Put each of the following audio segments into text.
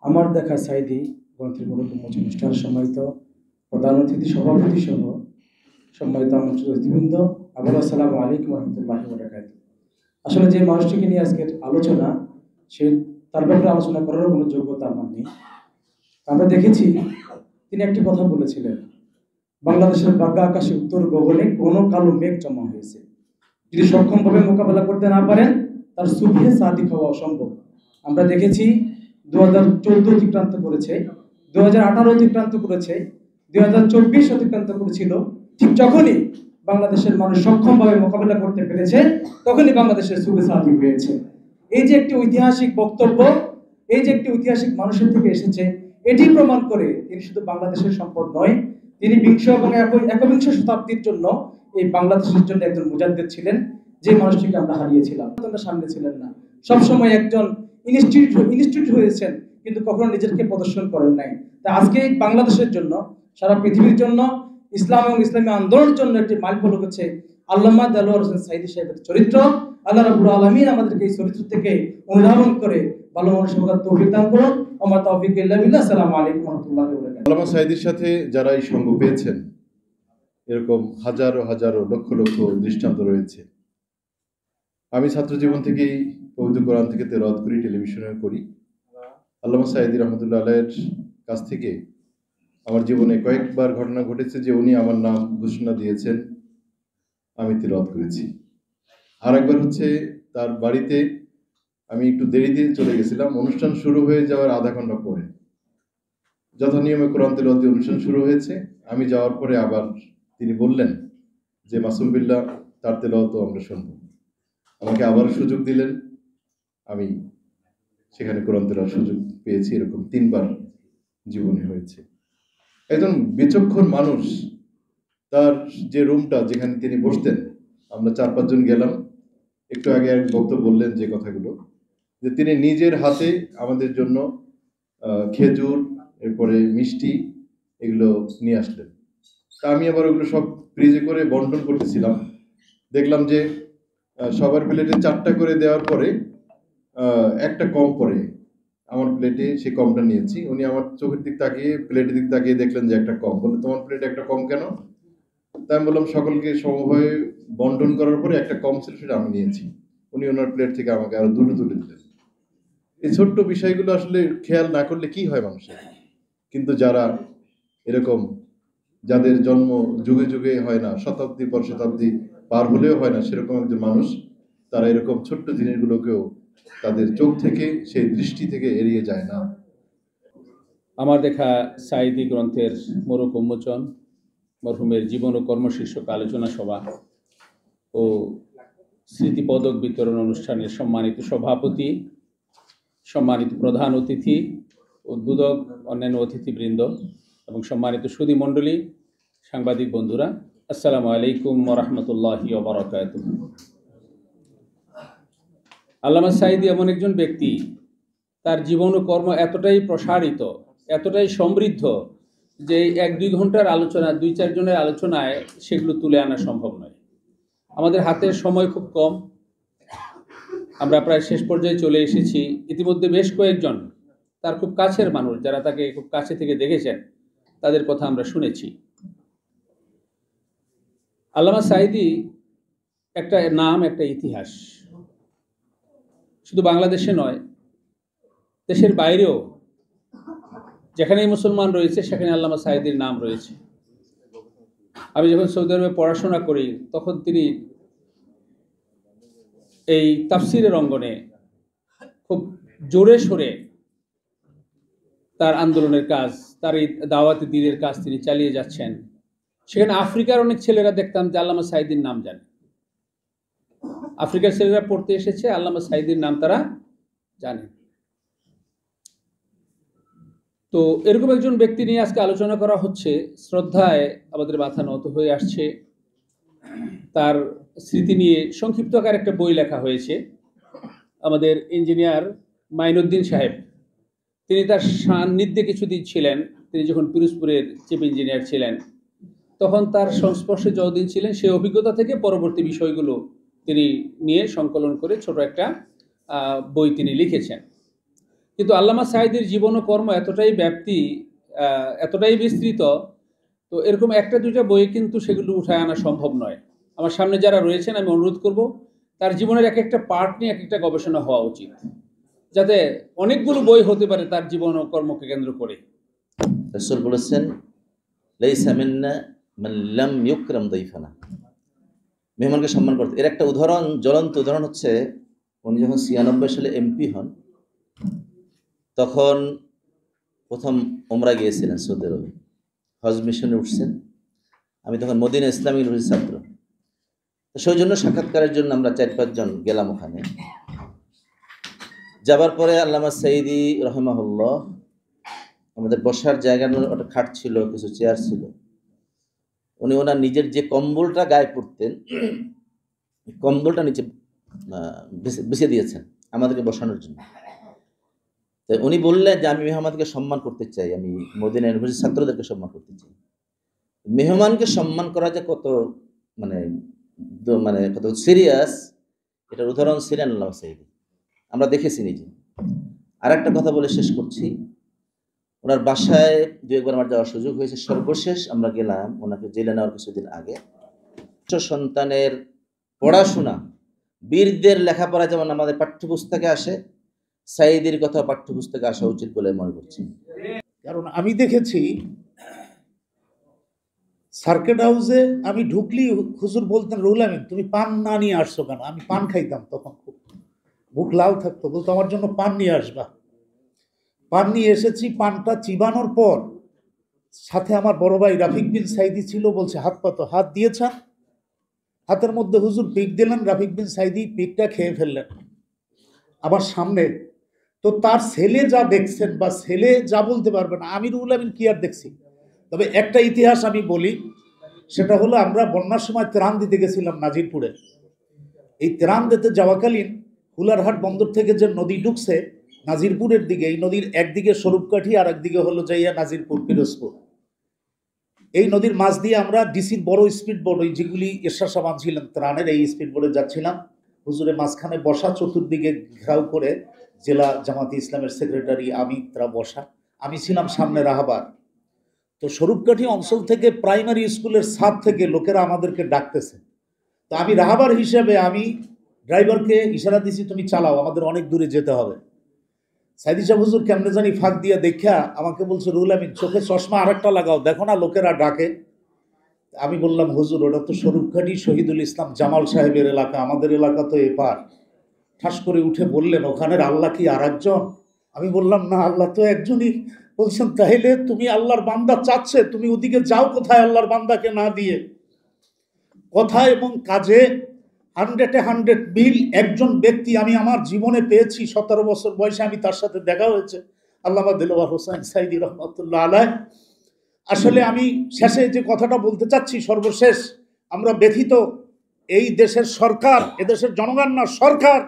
আমার দেখা সাইদি গ্রন্থের মূলত অনুষ্ঠানের সম্মানিত প্রধান অতিথি সভাপতি সহ সম্মানিত আমন্ত্রিত অতিথিবৃন্দ, আবার আসসালামু আলাইকুম রহমতুল্লাহি ওয়া বারাকাতুহু। আসলে যে মানুষটিকে নিয়ে আজকের আলোচনা, সে তার ব্যাপারে আলোচনা করারও কোনো যোগ্যতা আমার নেই। আমরা দেখেছি তিনি একটি কথা বলেছিলেন, বাংলাদেশের বাগ্যা আকাশে উত্তর গগনে কোনো কালো মেঘ জমা হয়েছে, যদি সক্ষমভাবে মোকাবেলা করতে না পারেন তার সুফিয়ে সাদিক হওয়া অসম্ভব। আমরা দেখেছি 2014 অতিক্রান্ত করেছে, 2018 অতিক্রান্ত করেছে, 2024 অতিক্রান্ত করেছিল। ঠিক যখনই বাংলাদেশের মানুষ সক্ষমভাবে মোকাবেলা করতে পেরেছে, তখনই বাংলাদেশের সুফি সাদিক হয়েছে। এই যে একটি ঐতিহাসিক বক্তব্য, এই যে একটি ঐতিহাসিক মানুষের থেকে এসেছে, এটি প্রমাণ করে তিনি শুধু বাংলাদেশের সম্পদ নয়, তিনি বিংশ এবং একবিংশ শতাব্দীর জন্য এই বাংলাদেশের জন্য একজন মুজাদ্দিদ ছিলেন, যে মানুষটিকে আমরা হারিয়েছিলাম। সামনে ছিলেন না, সবসময় একজন ইনস্টিটিউট হয়েছেন, কিন্তু কখনো নিজেকে প্রদর্শন করেন নাই। তাই আজকে বাংলাদেশের জন্য, সারা পৃথিবীর জন্য, ইসলাম এবং ইসলামী আন্দোলনের জন্য একটি মাইলফলক হচ্ছে আল্লামা দেলোয়ার হোসেন সাঈদী সাহেবের চরিত্র। আল্লাহ রাব্বুল আলামিন আমাদেরকে এই চরিত্র থেকে অনুধাবন করে ভালো মানুষ হওয়ার তৌফিক দান করুন। ওয়া তাওফিক ইল্লা বিল্লাহ। আসসালামু আলাইকুম ওয়া রাহমাতুল্লাহি ওয়া বারাকাতুহু। আল্লামা সাঈদীর সাথে যারা এই সঙ্গ পেয়েছেন, এরকম হাজারো হাজারো লক্ষ লক্ষ দৃষ্টান্ত রয়েছে। আমি ছাত্র জীবন থেকেই পবিত্র কোরআন থেকে তেলাওয়াত করি, টেলিভিশনে করি। আল্লামা সাঈদী রহমতুল্লাহ আলাইহির কাছ থেকে আমার জীবনে কয়েকবার ঘটনা ঘটেছে যে উনি আমার নাম ঘোষণা দিয়েছেন, আমি তেলাওয়াত করেছি। আর একবার হচ্ছে তার বাড়িতে আমি একটু দেরিতে চলে গেছিলাম, অনুষ্ঠান শুরু হয়ে যাওয়ার আধা ঘন্টা পরে। যথানিয়মে কোরআন তেলাওয়াত অনুষ্ঠান শুরু হয়েছে, আমি যাওয়ার পরে আবার তিনি বললেন যে মাসুম বিল্লাহ তার তেলাওয়াত আমরা শুনব। আমাকে আবার সুযোগ দিলেন, আমি সেখানে কোরআন তেলাওয়ার সুযোগ পেয়েছি। এরকম 3 বার জীবনে হয়েছে। একজন বিচক্ষণ মানুষ, তার যে রুমটা যেখানে তিনি বসতেন, আমরা 4-5 জন গেলাম। একটু আগে এক বক্তব্য বললেন যে কথাগুলো, যে তিনি নিজের হাতে আমাদের জন্য খেজুর, এরপরে মিষ্টি, এগুলো নিয়ে আসলেন। তা আমি আবার ওগুলো সব ফ্রিজে করে বন্টন করতেছিলাম। দেখলাম যে সবার প্লেটে 4টা করে দেওয়ার পরে একটা কম পড়ে আমার প্লেটে, সে কমটা নিয়েছি। উনি আমার চোখের দিক তাকিয়ে, প্লেটের দিক তাকিয়ে দেখলেন যে একটা কম। বললেন, তোমার প্লেটে একটা কম কেন? তাই আমি বললাম, সকলকে সমভাবে বন্টন করার পরে একটা কম ছিল, সেটা আমি নিয়েছি। উনি ওনার প্লেট থেকে আমাকে আরো দুটো তুলে দিলেন। এই ছোট্ট বিষয়গুলো আসলে খেয়াল না করলে কি হয় মানুষের, কিন্তু যারা এরকম, যাদের জন্ম যুগে যুগে হয় না, শতাব্দী পর শতাব্দী পার হলেও হয় না, সেরকম একজন মানুষ, তারা এরকম ছোট্ট জিনিসগুলোকেও তাদের চোখ থেকে, সেই দৃষ্টি থেকে এড়িয়ে যায় না। আমার দেখা সাঈদী গ্রন্থের মোড়ক উন্মোচন, মরহুমের জীবন ও কর্ম শীর্ষক আলোচনা সভা ও স্মৃতিপদক বিতরণ অনুষ্ঠানের সম্মানিত সভাপতি, সম্মানিত প্রধান অতিথি, উদ্বোধক, অন্যান্য অতিথিবৃন্দ এবং সম্মানিত সুধী মণ্ডলী, সাংবাদিক বন্ধুরা, আসসালামু আলাইকুম ওয়া রাহমাতুল্লাহি ওয়া বারাকাতুহু। আল্লামা সাঈদী এমন একজন ব্যক্তি, তার জীবন ও কর্ম এতটাই প্রসারিত, এতটাই সমৃদ্ধ যে 1-2 ঘন্টার আলোচনা, 2-4 জনের আলোচনায় সেগুলো তুলে আনা সম্ভব নয়। আমাদের হাতের সময় খুব কম, আমরা প্রায় শেষ পর্যায়ে চলে এসেছি। ইতিমধ্যে বেশ কয়েকজন তার খুব কাছের মানুষ, যারা তাকে খুব কাছে থেকে দেখেছেন, তাদের কথা আমরা শুনেছি। আল্লামা সাঈদী একটা নাম, একটা ইতিহাস। শুধু বাংলাদেশে নয়, দেশের বাইরেও যেখানেই মুসলমান রয়েছে, সেখানে আল্লামা সাঈদীর নাম রয়েছে। আমি যখন সৌদি আরবে পড়াশোনা করি, তখন তিনি এই তাফসিরের অঙ্গনে খুব জোরে সোরে তার আন্দোলনের কাজ, তার এই দাওয়াতি দ্বীনের কাজ তিনি চালিয়ে যাচ্ছেন। সেখানে আফ্রিকার অনেক ছেলেরা দেখতাম যে আল্লামা সাঈদীর নাম জানে। আফ্রিকার ছেলেরা পড়তে এসেছে, আল্লামা সাঈদীর নাম তারা জানে। তো এরকম একজন ব্যক্তি নিয়ে আজকে আলোচনা করা হচ্ছে। শ্রদ্ধায় আমাদের মাথা নত হয়ে আসছে। তার স্মৃতি নিয়ে সংক্ষিপ্ত আকার একটা বই লেখা হয়েছে। আমাদের ইঞ্জিনিয়ার মাইনুদ্দিন সাহেব, তিনি তার সান্নিধ্যে কিছুদিন ছিলেন। তিনি যখন পিরোজপুরের চিফ ইঞ্জিনিয়ার ছিলেন, তখন তার সংস্পর্শে যতদিন ছিলেন, সেই অভিজ্ঞতা থেকে পরবর্তী বিষয়গুলো তিনি নিয়ে সংকলন করে ছোট একটা বই তিনি লিখেছেন। কিন্তু আল্লামা সাঈদীর জীবন ও কর্ম এতটাই ব্যাপ্তি, এতটাই বিস্তৃত, তো এরকম একটা দুইটা বই কিন্তু সেগুলো উঠায় আনা সম্ভব নয়। আমার সামনে যারা রয়েছেন আমি অনুরোধ করব তার জীবনের এক একটা পার্ট নিয়ে এক একটা গবেষণা হওয়া উচিত, যাতে অনেকগুলো বই হতে পারে তার জীবন ও কর্মকে কেন্দ্র করে। রাসূল বলেছেন, লাইসা মিন্না মান লাম ইউকরাম দাইফানা, মেহমানকে সম্মান করতে। এর একটা উদাহরণ, জ্বলন্ত উদাহরণ হচ্ছে, উনি যখন 96 সালে এমপি হন, তখন প্রথম ওমরা গিয়েছিলেন সৌদি আরবে, হজ মিশনে উঠছেন। আমি তখন মদিনা ইসলামী ইউনিভার্সিটির ছাত্র, তো সেই জন্য সাক্ষাৎকারের জন্য আমরা 4-5 জন গেলাম ওখানে। যাবার পরে আল্লামা সাঈদী রহমাহুল্লাহ, আমাদের বসার জায়গার একটা খাট ছিল, কিছু চেয়ার ছিল, উনি ওনার নিজের যে কম্বলটা গায়ে পরতেন, কম্বলটা নিচে বিছিয়ে দিয়েছেন আমাদেরকে বসানোর জন্য। তো উনি বললেন যে আমি মেহমানকে সম্মান করতে চাই, আমি মদিনা ইউনিভার্সিটির ছাত্রদেরকে সম্মান করতে চাই। মেহমানকে সম্মান করা যে কত মানে কত সিরিয়াস, এটার উদাহরণ ছিলেন আল্লামা সাঈদী, আমরা দেখেছি নিজে। আর একটা কথা বলে শেষ করছি, ওনার বাসায় 2-1 বার আমার যাওয়ার সুযোগ হয়েছে। সর্বশেষ আমরা গেলাম ওনাকে জেলে নেওয়ার কিছুদিন আগে। সন্তানের পড়াশোনা, বীরদের লেখাপড়া যেমন আমাদের পাঠ্যপুস্তকে আসে, সাঈদীর কথা পাঠ্যপুস্তকে আসা উচিত বলে মনে করছি। কারণ আমি দেখেছি সার্কিট হাউসে আমি ঢুকলি হুজুর বলতেন, রুহুল আমিন তুমি পান না নিয়ে আসছো কেন? আমি পান খাইতাম তখন, খুব বুক লাল থাকতো, বলতো আমার জন্য পান নিয়ে আসবা। পান নিয়ে এসেছি, পানটা চিবানোর পর সাথে আমার বড় ভাই রাফিক বিন সাঈদী ছিল, বলছে হাত পাতো, হাত দিয়েছেন, হাতের মধ্যে হুজুর পিক দিলেন, রাফিক বিন সাঈদী পিকটা খেয়ে ফেললেন আমার সামনে। তো তার ছেলে যা দেখছেন বা ছেলে যা বলতে পারবে না, আমি রুহুল আমিন কি আর দেখছি। তবে একটা ইতিহাস আমি বলি, সেটা হলো আমরা বন্যার সময় ত্রাণ দিতে গেছিলাম নাজিরপুরে। এই ত্রাণ দিতে যাওয়াকালীন হুলারহাট বন্দর থেকে যে নদী ঢুকছে নাজিরপুরের দিকে, এই নদীর একদিকে স্বরূপকাঠি আর একদিকে হলো যাইয়া নাজিরপুর পিরোজপুর। এই নদীর মাছ দিয়ে আমরা ডিসির বড় স্পিড বোট, ওই যেগুলি এরশাদ সাহেব ছিলেন ত্রাণের, এই স্পিড বোটে যাচ্ছিলাম। হুজুরের মাঝখানে বসা, চতুর্দিকে ঘেরাও করে জেলা জামাতে ইসলামের সেক্রেটারি আমিতরা বসা, আমি ছিলাম সামনে রাহাবার। তো স্বরূপকাঠি অঞ্চল থেকে প্রাইমারি স্কুলের ছাদ থেকে লোকেরা আমাদেরকে ডাকতেছে। তো আমি রাহাবার হিসেবে আমি ড্রাইভারকে ইশারা দিছি, তুমি চালাও, আমাদের অনেক দূরে যেতে হবে। সাঈদী সাহেব হুজুর কেমনে জানি ফাঁক দিয়ে দেখা আমাকে বলছে, রুহুল আমিন চোখে চশমা আরেকটা লাগাও, দেখো না লোকেরা ডাকে। আমি বললাম, হুজুর ওটা তো স্বরূপকাঠি শহীদুল ইসলাম জামাল সাহেবের এলাকা, আমাদের এলাকা তো এপার। ঠাস করে উঠে বললেন, ওখানের আল্লাহ কি আর একজন? আমি বললাম, না, আল্লাহ তো একজনই। বলছেন, তাহলে তুমি আল্লাহর বান্দা চাচ্ছে, তুমি ওদিকে যাও কোথায় আল্লাহর বান্দাকে না দিয়ে? কথা এবং কাজে 100-100 মিল একজন ব্যক্তি আমি আমার জীবনে পেয়েছি। 17 বছর বয়সে আমি তার সাথে দেখা হয়েছে, আল্লামা দেলোয়ার হোসেন সাঈদী রহমাতুল্লাহ আলাইহ। আসলে আমি শেষে যে কথাটা বলতে চাচ্ছি, সর্বশেষ আমরা ব্যথিত, এই দেশের সরকার, এদেশের জনগণ না, সরকার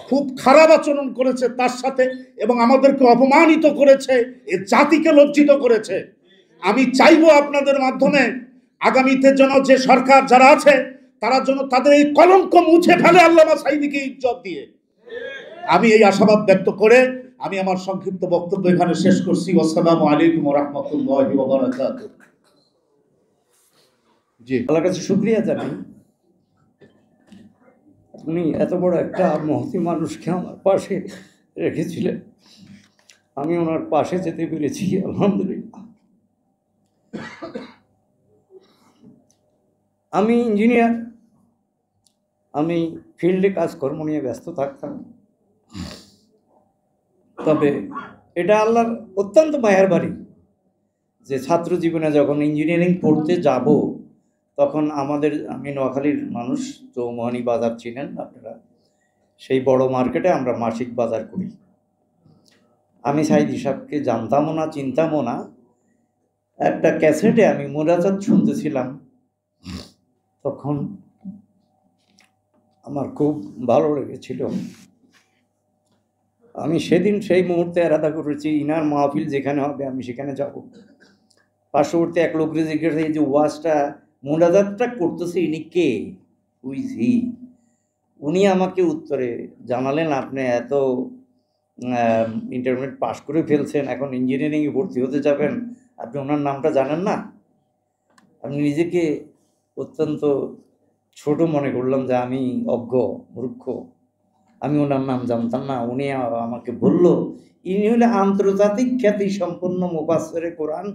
খুব খারাপ আচরণ করেছে তার সাথে এবং আমাদেরকে অপমানিত করেছে, এ জাতিকে লজ্জিত করেছে। আমি চাইবো আপনাদের মাধ্যমে আগামীতে যেন যে সরকার যারা আছে তারা যেন তাদের এই কলঙ্ক মুছে ফেলে আল্লামা সাঈদীকে ইজ্জত দিয়ে। আমি এই আশাবাদ ব্যক্ত করে আমি আমার সংক্ষিপ্ত বক্তব্য এখানে শেষ করছি। আসসালামু আলাইকুম ওয়া রাহমাতুল্লাহি ওয়া বারাকাতুহু। জি, আল্লাহর কাছে শুকরিয়া জানাই, উনি এত বড় একটা মহতি মানুষকে আমার পাশে রেখেছিলেন, আমি ওনার পাশে যেতে পেরেছি, আলহামদুলিল্লাহ। আমি ইঞ্জিনিয়ার, আমি ফিল্ডে কাজকর্ম নিয়ে ব্যস্ত থাকতাম। তবে এটা আল্লাহর অত্যন্ত মায়ার বাড়ি যে ছাত্র জীবনে যখন ইঞ্জিনিয়ারিং পড়তে যাব, তখন আমি নোয়াখালীর মানুষ, চৌমোহনী বাজার চিনেন আপনারা, সেই বড় মার্কেটে আমরা মাসিক বাজার করি। আমি সাঈদী সাহেবকে জানতামও না, চিনতামও না। একটা ক্যাসেটে আমি মোনাজাত শুনতেছিলাম, তখন আমার খুব ভালো লেগেছিল। আমি সেদিন সেই মুহূর্তে এরাদা করেছি, ইনার মাহফিল যেখানে হবে আমি সেখানে যাব। পার্শ্ববর্তী এক লোকরে জিজ্ঞেস, এই যে ওয়াজটা মোনাজাতটা করতেছে ইনি কে, হুইজ হি? উনি আমাকে উত্তরে জানালেন, আপনি এত ইন্টারমিডিয়েট পাশ করে ফেলছেন, এখন ইঞ্জিনিয়ারিংয়ে ভর্তি হতে যাবেন, আপনি ওনার নামটা জানেন না? আমি নিজেকে অত্যন্ত ছোট মনে করলাম যে আমি অজ্ঞ, মূর্খ, আমি ওনার নাম জানতাম না। উনি আমাকে বলল ইনি হলে আন্তর্জাতিক খ্যাতি সম্পন্ন মুফাসসিরে কোরআন।